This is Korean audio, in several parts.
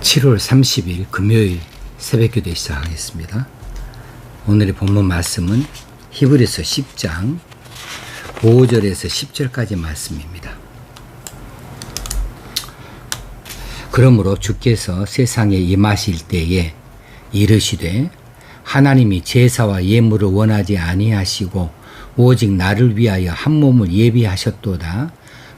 7월 30일 금요일 새벽기도 시작하겠습니다. 오늘의 본문 말씀은 히브리서 10장 5절에서 10절까지 말씀입니다. 그러므로 주께서 세상에 임하실 때에 이르시되 하나님이 제사와 예물을 원하지 아니하시고 오직 나를 위하여 한 몸을 예비하셨도다.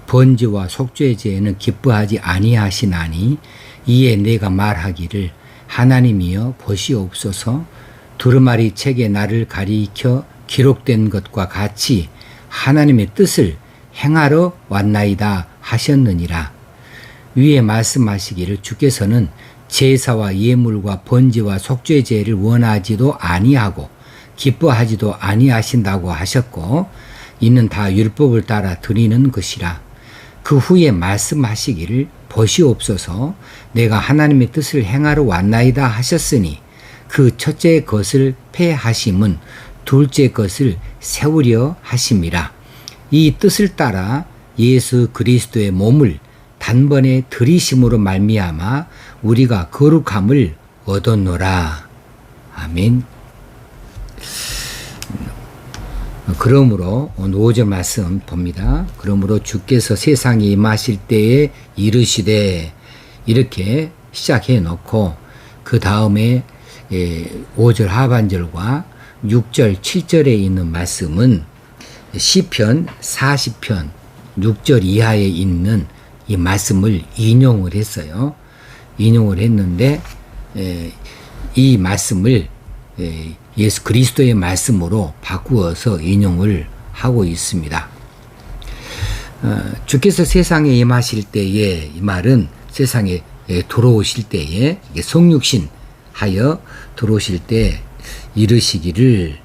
번제와 속죄제에는 기뻐하지 아니하시나니 이에 내가 말하기를 하나님이여 보시옵소서. 두루마리 책에 나를 가리켜 기록된 것과 같이 하나님의 뜻을 행하러 왔나이다 하셨느니라. 위에 말씀하시기를 주께서는 제사와 예물과 번제와 속죄제를 원하지도 아니하고 기뻐하지도 아니하신다고 하셨고 이는 다 율법을 따라 드리는 것이라. 그 후에 말씀하시기를 보시옵소서. 내가 하나님의 뜻을 행하러 왔나이다 하셨으니 그 첫째 것을 폐하심은 둘째 것을 세우려 하심이라. 이 뜻을 따라 예수 그리스도의 몸을 단번에 들이심으로 말미암아 우리가 거룩함을 얻었노라. 아멘. 그러므로 오늘 5절 말씀 봅니다. 그러므로 주께서 세상에 임하실 때에 이르시되 이렇게 시작해 놓고 그 다음에 5절 하반절과 6절 7절에 있는 말씀은 시편 40편 6절 이하에 있는 이 말씀을 인용을 했어요. 인용을 했는데 이 말씀을 예수 그리스도의 말씀으로 바꾸어서 인용을 하고 있습니다. 주께서 세상에 임하실 때에, 이 말은 세상에 들어오실 때에 성육신 하여 들어오실 때 이르시기를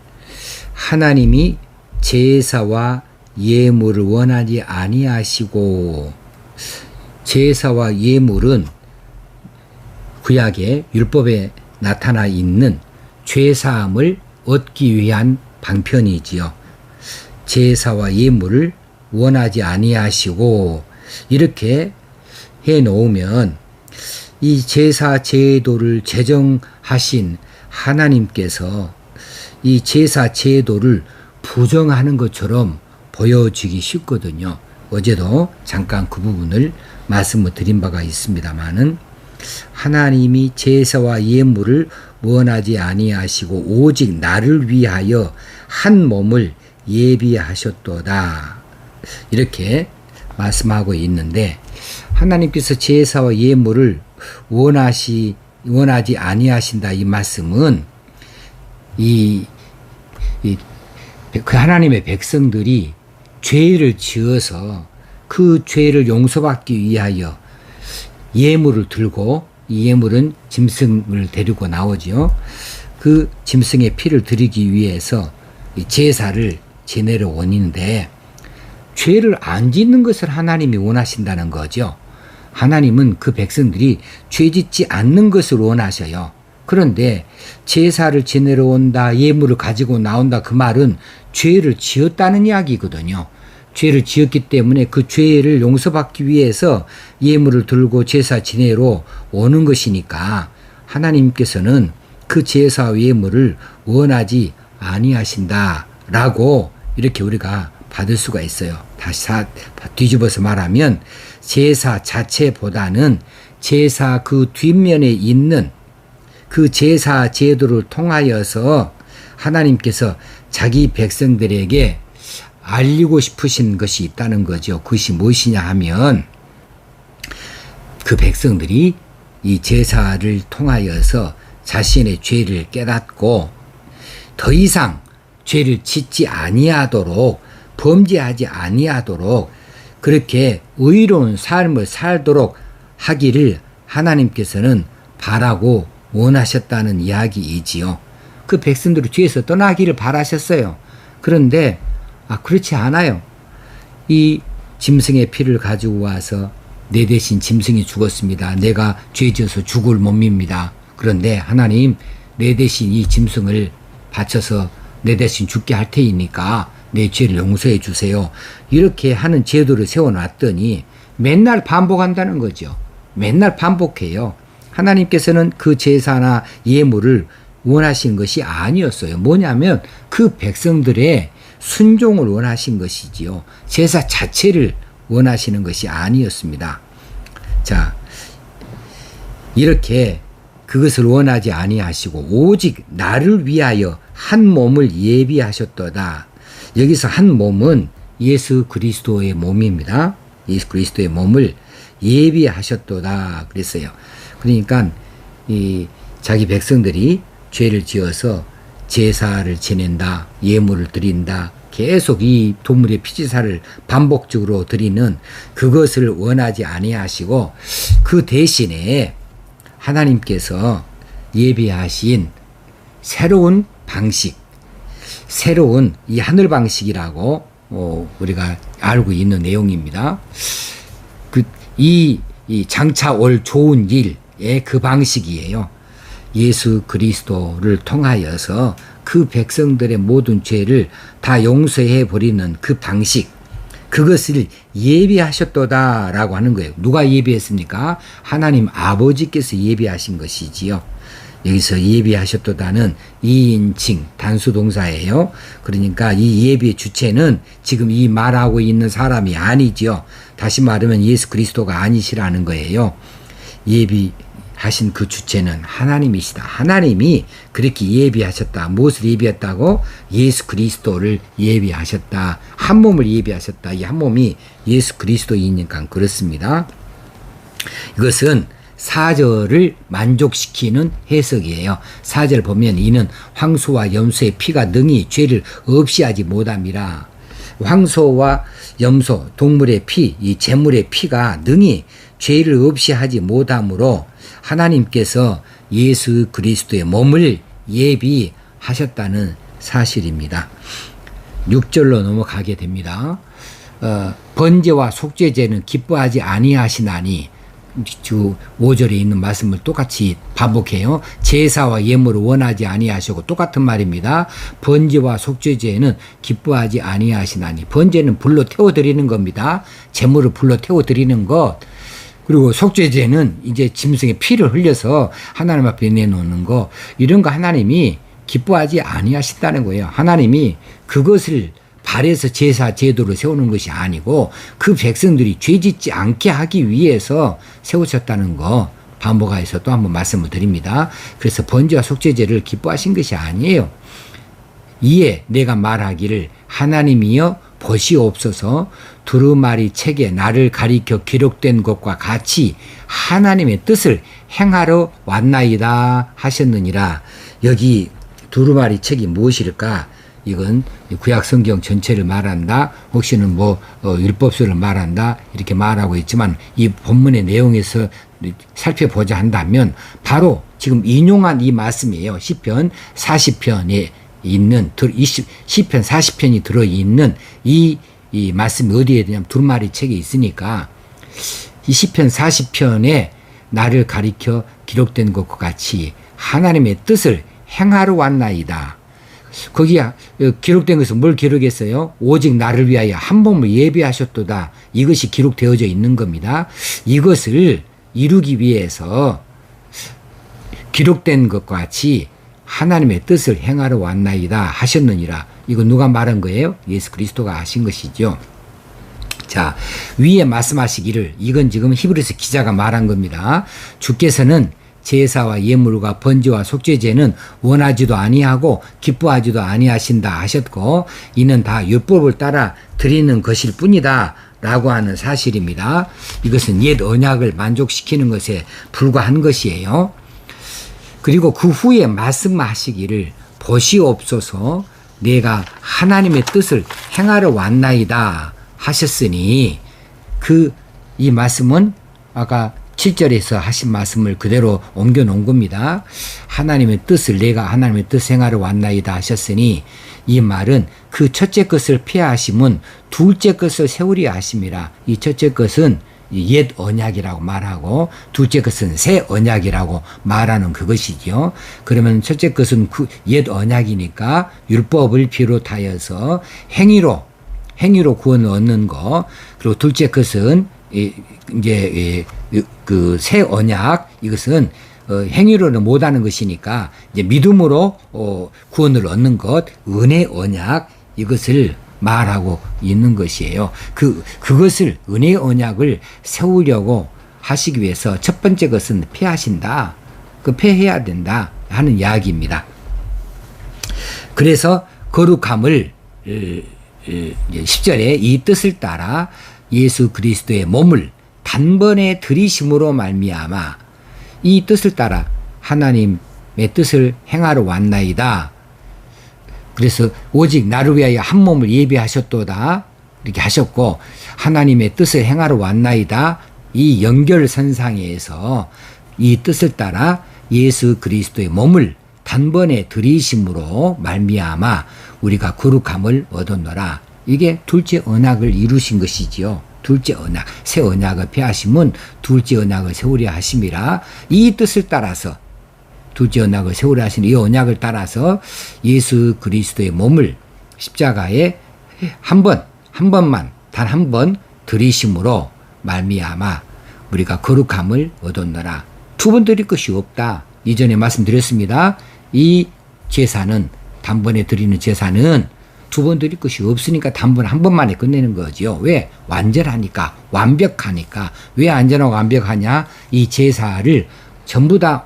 하나님이 제사와 예물을 원하지 아니하시고, 제사와 예물은 구약의 율법에 나타나 있는 죄사함을 얻기 위한 방편이지요. 제사와 예물을 원하지 아니하시고 이렇게 해 놓으면 이 제사 제도를 제정하신 하나님께서 이 제사 제도를 부정하는 것처럼 보여지기 쉽거든요. 어제도 잠깐 그 부분을 말씀을 드린 바가 있습니다마는 하나님이 제사와 예물을 원하지 아니하시고 오직 나를 위하여 한 몸을 예비하셨도다. 이렇게 말씀하고 있는데 하나님께서 제사와 예물을 원하지 아니하신다. 이 말씀은 그 하나님의 백성들이 죄를 지어서 그 죄를 용서받기 위하여 예물을 들고, 이 예물은 짐승을 데리고 나오지요. 그 짐승의 피를 드리기 위해서 제사를 지내러 오는데 죄를 안 짓는 것을 하나님이 원하신다는 거죠. 하나님은 그 백성들이 죄 짓지 않는 것을 원하셔요. 그런데 제사를 지내러 온다, 예물을 가지고 나온다, 그 말은 죄를 지었다는 이야기거든요. 죄를 지었기 때문에 그 죄를 용서받기 위해서 예물을 들고 제사 지내러 오는 것이니까 하나님께서는 그 제사와 예물을 원하지 아니하신다라고 이렇게 우리가 받을 수가 있어요. 다시 뒤집어서 말하면 제사 자체보다는 제사 그 뒷면에 있는 그 제사 제도를 통하여서 하나님께서 자기 백성들에게 알리고 싶으신 것이 있다는 거죠. 그것이 무엇이냐 하면 그 백성들이 이 제사를 통하여서 자신의 죄를 깨닫고 더 이상 죄를 짓지 아니하도록, 범죄하지 아니하도록 그렇게 의로운 삶을 살도록 하기를 하나님께서는 바라고 원하셨다는 이야기이지요. 그 백성들이 죄에서 떠나기를 바라셨어요. 그런데 그렇지 않아요. 이 짐승의 피를 가지고 와서 내 대신 짐승이 죽었습니다. 내가 죄 지어서 죽을 몸입니다. 그런데 하나님, 내 대신 이 짐승을 바쳐서 내 대신 죽게 할 테니까 내 죄를 용서해 주세요. 이렇게 하는 제도를 세워놨더니 맨날 반복한다는 거죠. 맨날 반복해요. 하나님께서는 그 제사나 예물을 원하신 것이 아니었어요. 뭐냐면 그 백성들의 순종을 원하신 것이지요. 제사 자체를 원하시는 것이 아니었습니다. 자, 이렇게 그것을 원하지 아니하시고 오직 나를 위하여 한 몸을 예비하셨도다. 여기서 한 몸은 예수 그리스도의 몸입니다. 예수 그리스도의 몸을 예비하셨도다 그랬어요. 그러니까 이 자기 백성들이 죄를 지어서 제사를 지낸다, 예물을 드린다, 계속 이 동물의 피제사를 반복적으로 드리는 그것을 원하지 아니하시고 그 대신에 하나님께서 예비하신 새로운 방식, 새로운 이 하늘 방식이라고 우리가 알고 있는 내용입니다. 이 장차 올 좋은 일의 그 방식이에요. 예수 그리스도를 통하여서 그 백성들의 모든 죄를 다 용서해 버리는 그 방식, 그것을 예비하셨도다라고 하는 거예요. 누가 예비했습니까? 하나님 아버지께서 예비하신 것이지요. 여기서 예비하셨도다는 2인칭 단수동사예요. 그러니까 이 예비의 주체는 지금 이 말하고 있는 사람이 아니죠. 다시 말하면 예수 그리스도가 아니시라는 거예요. 예비하신 그 주체는 하나님이시다. 하나님이 그렇게 예비하셨다. 무엇을 예비했다고? 예수 그리스도를 예비하셨다. 한 몸을 예비하셨다. 이 한 몸이 예수 그리스도이니까 그렇습니다. 이것은 4절을 만족시키는 해석이에요. 4절 보면 이는 황소와 염소의 피가 능히 죄를 없이 하지 못함이라. 황소와 염소, 동물의 피, 이 제물의 피가 능히 죄를 없이 하지 못함으로 하나님께서 예수 그리스도의 몸을 예비하셨다는 사실입니다. 6절로 넘어가게 됩니다. 번제와 속죄제는 기뻐하지 아니하시나니, 5절에 있는 말씀을 똑같이 반복해요. 제사와 예물을 원하지 아니하시고 똑같은 말입니다. 번제와 속죄제는 기뻐하지 아니하시나니, 번제는 불로 태워드리는 겁니다. 제물을 불로 태워드리는 것. 그리고 속죄제는 이제 짐승의 피를 흘려서 하나님 앞에 내놓는 거, 이런 거 하나님이 기뻐하지 아니하신다는 거예요. 하나님이 그것을 발해서 제사 제도를 세우는 것이 아니고 그 백성들이 죄짓지 않게 하기 위해서 세우셨다는 거 반복해서 또 한번 말씀을 드립니다. 그래서 번제와 속죄제를 기뻐하신 것이 아니에요. 이에 내가 말하기를 하나님이여 보시옵소서, 두루마리 책에 나를 가리켜 기록된 것과 같이 하나님의 뜻을 행하러 왔나이다 하셨느니라. 여기 두루마리 책이 무엇일까? 이건 구약 성경 전체를 말한다, 혹시는 율법서를 말한다, 이렇게 말하고 있지만 이 본문의 내용에서 살펴보자 한다면 바로 지금 인용한 이 말씀이에요. 시편 40편에 있는, 시편 40편이 들어있는 이 말씀이 어디에 있냐면 두루마리 책에 있으니까, 이 시편 40편에 나를 가리켜 기록된 것과 같이 하나님의 뜻을 행하러 왔나이다. 거기야 기록된 것은 뭘 기록했어요? 오직 나를 위하여 한 몸을 예비하셨도다. 이것이 기록되어져 있는 겁니다. 이것을 이루기 위해서 기록된 것과 같이 하나님의 뜻을 행하러 왔나이다 하셨느니라. 이거 누가 말한 거예요? 예수 그리스도가 하신 것이죠. 자, 위에 말씀하시기를, 이건 지금 히브리서 기자가 말한 겁니다. 주께서는 제사와 예물과 번제와 속죄제는 원하지도 아니하고 기뻐하지도 아니하신다 하셨고, 이는 다 율법을 따라 드리는 것일 뿐이다 라고 하는 사실입니다. 이것은 옛 언약을 만족시키는 것에 불과한 것이에요. 그리고 그 후에 말씀하시기를 보시옵소서, 내가 하나님의 뜻을 행하러 왔나이다 하셨으니, 이 말씀은 아까 7절에서 하신 말씀을 그대로 옮겨 놓은 겁니다. 하나님의 뜻을, 내가 하나님의 뜻 행하러 왔나이다 하셨으니, 이 말은 그 첫째 것을 폐하심은 둘째 것을 세우려 하심이라. 이 첫째 것은 옛 언약이라고 말하고 둘째 것은 새 언약이라고 말하는 그것이죠. 그러면 첫째 것은 그 옛 언약이니까 율법을 비롯하여서 행위로 구원을 얻는 거, 그리고 둘째 것은 이제 그 새 언약, 이것은 행위로는 못하는 것이니까 이제 믿음으로 구원을 얻는 것, 은혜 언약 이것을 말하고 있는 것이에요. 그것을 은혜 언약을 세우려고 하시기 위해서 첫 번째 것은 패하신다. 패해야 된다 하는 이야기입니다. 그래서 거룩함을 10절에 이 뜻을 따라 예수 그리스도의 몸을 단번에 들이심으로 말미암아 이 뜻을 따라 하나님의 뜻을 행하러 왔나이다. 그래서 오직 나를 위하여 한 몸을 예비하셨도다 이렇게 하셨고 하나님의 뜻을 행하러 왔나이다. 이 연결선상에서 이 뜻을 따라 예수 그리스도의 몸을 단번에 들이심으로 말미암아 우리가 거룩함을 얻었노라. 이게 둘째 언약을 이루신 것이지요. 둘째 언약, 새 언약을 폐하심은 둘째 언약을 세우려 하심이라. 이 뜻을 따라서 둘째 언약을 세우려 하시는 이 언약을 따라서 예수 그리스도의 몸을 십자가에 한 번만 단 한 번 들이심으로 말미암아 우리가 거룩함을 얻었노라. 두 번 드릴 것이 없다. 이전에 말씀드렸습니다. 이 제사는 단번에 드리는 제사는 두 번 드릴 것이 없으니까 단번 한 번만에 끝내는 거죠. 왜? 완전하니까, 완벽하니까. 왜 완전하고 완벽하냐? 이 제사를 전부 다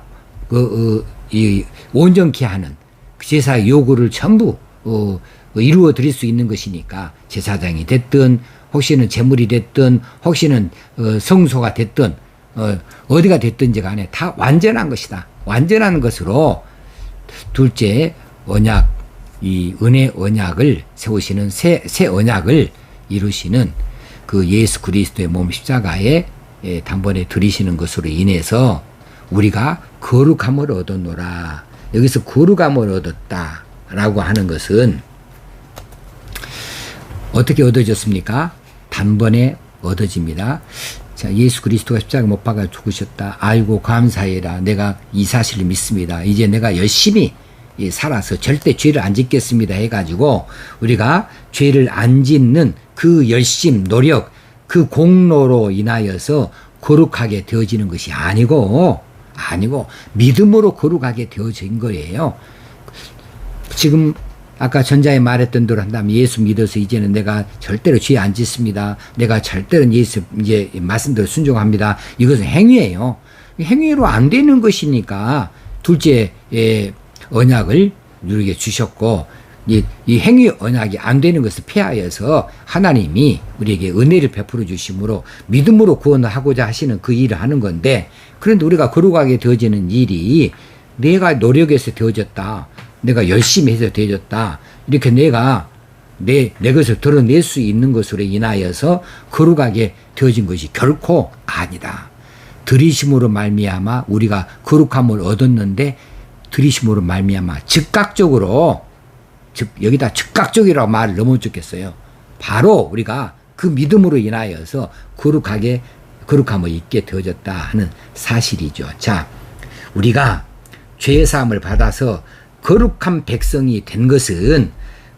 온전케 하는 그 제사의 요구를 전부 이루어 드릴 수 있는 것이니까 제사장이 됐든 혹시는 제물이 됐든 혹시는 성소가 됐든 어디가 됐든지 간에 다 완전한 것이다. 완전한 것으로 둘째 언약, 이 은혜 언약을 세우시는 새 언약을 이루시는 그 예수 그리스도의 몸 십자가에 단번에 들이시는 것으로 인해서 우리가 거룩함을 얻었노라. 여기서 거룩함을 얻었다라고 하는 것은 어떻게 얻어졌습니까? 단번에 얻어집니다. 자, 예수 그리스도가 십자가 못 박아 죽으셨다. 아이고 감사해라. 내가 이 사실을 믿습니다. 이제 내가 열심히 살아서 절대 죄를 안 짓겠습니다 해가지고 우리가 죄를 안 짓는 그 열심, 노력, 그 공로로 인하여서 거룩하게 되어지는 것이 아니고 믿음으로 거룩하게 되어진 거예요. 지금 아까 전자에 말했던 대로 한다면 예수 믿어서 이제는 내가 절대로 죄 안 짓습니다. 내가 절대로 예수 이제 말씀대로 순종합니다. 이것은 행위예요. 행위로 안 되는 것이니까 둘째 언약을 누리게 주셨고 이 행위 언약이 안 되는 것을 폐하여서 하나님이 우리에게 은혜를 베풀어 주심으로 믿음으로 구원을 하고자 하시는 그 일을 하는 건데 그런데 우리가 거룩하게 되어지는 일이 내가 노력해서 되어졌다. 내가 열심히 해서 되어졌다. 이렇게 내가 내 것을 드러낼 수 있는 것으로 인하여서 거룩하게 되어진 것이 결코 아니다. 들이심으로 말미암아 우리가 거룩함을 얻었는데 들이심으로 말미암아 즉각적으로 여기다 즉각적이라고 말을 너무 좋겠어요. 바로 우리가 그 믿음으로 인하여서 거룩함을 잊게 되어졌다 하는 사실이죠. 자, 우리가 죄의 사함을 받아서 거룩한 백성이 된 것은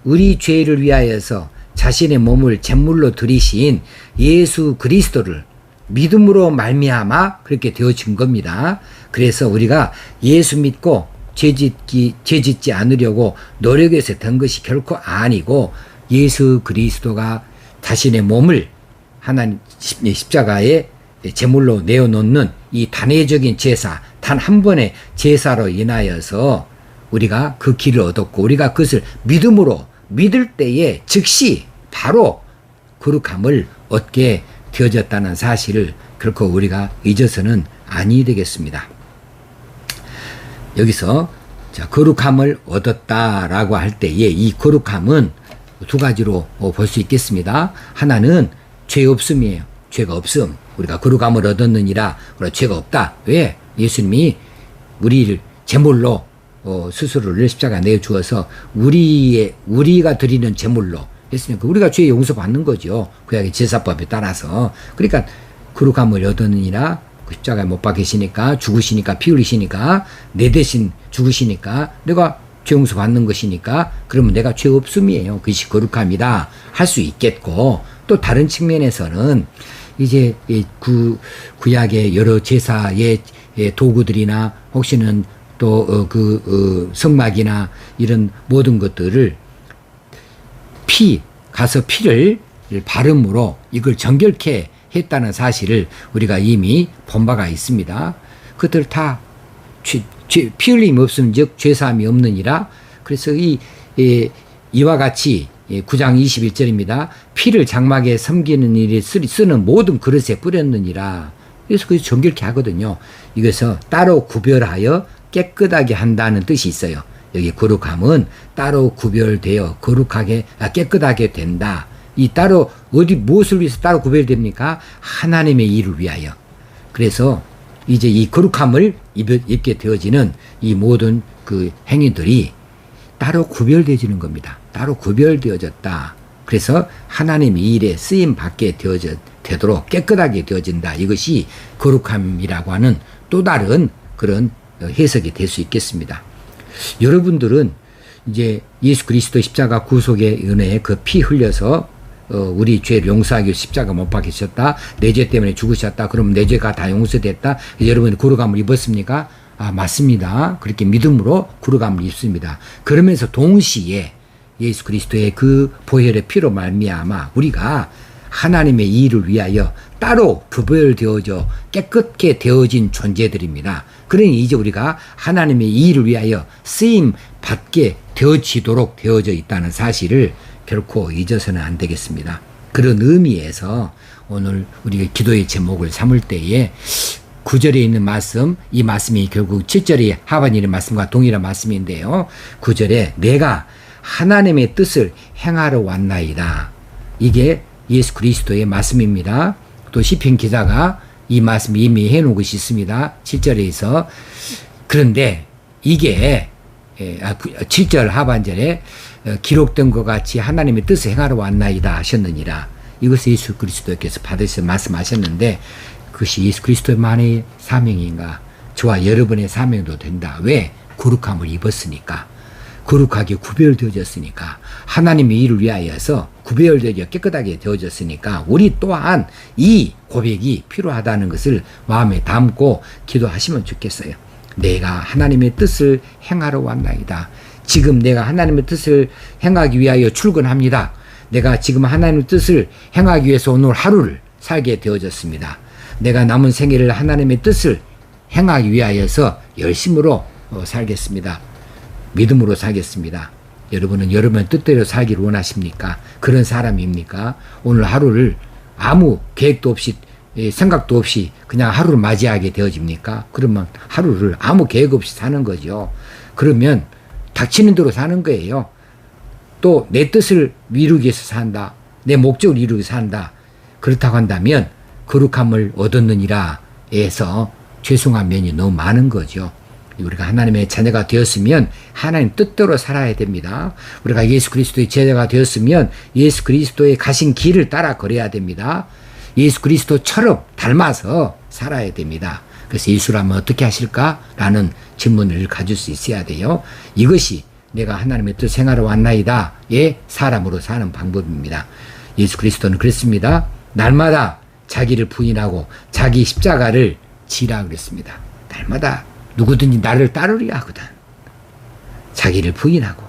우리 죄를 위하여서 자신의 몸을 제물로 드리신 예수 그리스도를 믿음으로 말미암아 그렇게 되어진 겁니다. 그래서 우리가 예수 믿고 죄 짓지 않으려고 노력해서 된 것이 결코 아니고 예수 그리스도가 자신의 몸을 하나님 십자가에 제물로 내어놓는 이 단회적인 제사, 단 한 번의 제사로 인하여서 우리가 그 길을 얻었고 우리가 그것을 믿음으로 믿을 때에 즉시 바로 거룩함을 얻게 되어졌다는 사실을 결코 우리가 잊어서는 아니 되겠습니다. 여기서 자, 거룩함을 얻었다라고 할 때에 이 거룩함은 두 가지로 볼 수 있겠습니다. 하나는 죄 없음이에요. 죄가 없음. 우리가 거룩함을 얻었느니라. 그러나 죄가 없다. 왜? 예수님이 우리를 제물로 스스로를 십자가에 내주어서 우리가 드리는 제물로 했으니까 우리가 죄 용서 받는 거죠. 구약의 제사법에 따라서. 그러니까 거룩함을 얻었느니라. 십자가에 못 박히시니까 죽으시니까 피 흘리시니까 내 대신 죽으시니까 내가 죄 용서 받는 것이니까 그러면 내가 죄 없음이에요. 그것이 거룩함이다 할 수 있겠고 또 다른 측면에서는 이제 구약의 여러 제사의 도구들이나 혹시는 또 성막이나 이런 모든 것들을 가서 피를 바름으로 이걸 정결케 했다는 사실을 우리가 이미 본 바가 있습니다. 그들 다 피 흘림이 없으면 즉 죄사함이 없느니라. 그래서 이와 같이 9장 21절입니다. 피를 장막에 섬기는 일에 쓰는 모든 그릇에 뿌렸느니라. 그래서 그게 정결케 하거든요. 이것을 따로 구별하여 깨끗하게 한다는 뜻이 있어요. 여기 거룩함은 따로 구별되어 깨끗하게 된다. 이 따로 무엇을 위해서 따로 구별됩니까? 하나님의 일을 위하여. 그래서 이제 이 거룩함을 입게 되어지는 이 모든 그 행위들이 따로 구별되어지는 겁니다. 따로 구별되어졌다. 그래서 하나님의 일에 쓰임 받게 되도록 깨끗하게 되어진다. 이것이 거룩함이라고 하는 또 다른 그런 해석이 될 수 있겠습니다. 여러분들은 이제 예수 그리스도 십자가 구속의 은혜에 그 피 흘려서 우리 죄를 용서하기 위해 십자가 못 박히셨다. 내 죄 때문에 죽으셨다. 그럼 내 죄가 다 용서됐다. 여러분이 거룩함을 입었습니까? 맞습니다. 그렇게 믿음으로 거룩함을 입습니다. 그러면서 동시에 예수 그리스도의 그 보혈의 피로 말미암아 우리가 하나님의 일을 위하여 따로 구별되어져 깨끗게 되어진 존재들입니다. 그러니 이제 우리가 하나님의 일을 위하여 쓰임 받게 되어지도록 되어져 있다는 사실을 결코 잊어서는 안 되겠습니다. 그런 의미에서 오늘 우리가 기도의 제목을 삼을 때에 9절에 있는 말씀, 이 말씀이 결국 7절의 하반절의 말씀과 동일한 말씀인데요. 9절에 내가 하나님의 뜻을 행하러 왔나이다. 이게 예수 그리스도의 말씀입니다. 또 시편 기자가 이 말씀 이미 해놓은 것이 있습니다. 7절에서 그런데 이게 7절 하반절에 기록된 것 같이 하나님의 뜻을 행하러 왔나이다 하셨느니라. 이것을 예수 그리스도께서 받으셔서 말씀하셨는데 그것이 예수 그리스도만의 사명인가? 저와 여러분의 사명도 된다. 왜? 거룩함을 입었으니까. 거룩하게 구별되어졌으니까. 하나님의 일을 위하여서 구별되어 깨끗하게 되어졌으니까 우리 또한 이 고백이 필요하다는 것을 마음에 담고 기도하시면 좋겠어요. 내가 하나님의 뜻을 행하러 왔나이다. 지금 내가 하나님의 뜻을 행하기 위하여 출근합니다. 내가 지금 하나님의 뜻을 행하기 위해서 오늘 하루를 살게 되어졌습니다. 내가 남은 생애를 하나님의 뜻을 행하기 위하여서 열심으로 살겠습니다. 믿음으로 살겠습니다. 여러분은 여러분의 뜻대로 살기를 원하십니까? 그런 사람입니까? 오늘 하루를 아무 계획도 없이 생각도 없이 그냥 하루를 맞이하게 되어집니까? 그러면 하루를 아무 계획 없이 사는 거죠. 그러면 닥치는 대로 사는 거예요. 또 내 뜻을 이루기 위해서 산다. 내 목적을 이루기 위해서 산다. 그렇다고 한다면 거룩함을 얻었느니라 해서 죄송한 면이 너무 많은 거죠. 우리가 하나님의 자녀가 되었으면 하나님 뜻대로 살아야 됩니다. 우리가 예수 그리스도의 제자가 되었으면 예수 그리스도의 가신 길을 따라 걸어야 됩니다. 예수 그리스도처럼 닮아서 살아야 됩니다. 그래서 예수라면 어떻게 하실까라는 질문을 가질 수 있어야 돼요. 이것이 내가 하나님의 뜻 생활하러 왔나이다의 사람으로 사는 방법입니다. 예수 그리스도는 그랬습니다. 날마다 자기를 부인하고 자기 십자가를 지라 그랬습니다. 날마다 누구든지 나를 따르려 하거든. 자기를 부인하고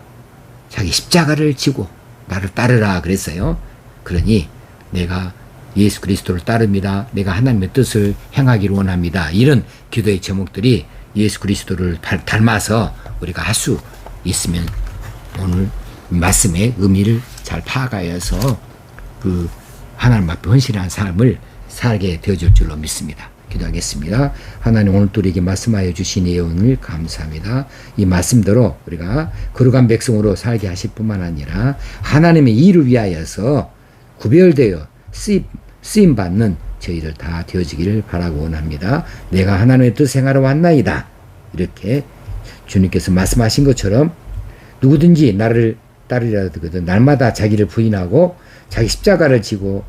자기 십자가를 지고 나를 따르라 그랬어요. 그러니 내가 예수 그리스도를 따릅니다. 내가 하나님의 뜻을 행하기를 원합니다. 이런 기도의 제목들이 예수 그리스도를 닮아서 우리가 할 수 있으면 오늘 말씀의 의미를 잘 파악하여서 그 하나님 앞에 헌신한 삶을 살게 되어줄 줄로 믿습니다. 기도하겠습니다. 하나님 오늘 또 우리에게 말씀하여 주신 내용을 감사합니다. 이 말씀대로 우리가 거룩한 백성으로 살게 하실 뿐만 아니라 하나님의 일을 위하여서 구별되어 쓰임받는 저희들 다 되어지기를 바라고 원합니다. 내가 하나님의 뜻 행하러 왔나이다. 이렇게 주님께서 말씀하신 것처럼 누구든지 나를 따르려 하거든 날마다 자기를 부인하고 자기 십자가를 지고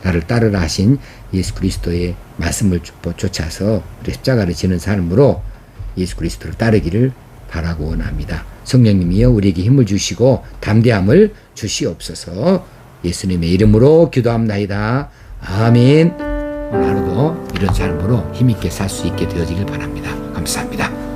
나를 따르라 하신 예수 그리스도의 말씀을 쫓아서 우리 십자가를 지는 삶으로 예수 그리스도를 따르기를 바라고 원합니다. 성령님이여 우리에게 힘을 주시고 담대함을 주시옵소서. 예수님의 이름으로 기도합나이다. 아멘. 오늘 하루도 이런 삶으로 힘있게 살 수 있게 되어지길 바랍니다. 감사합니다.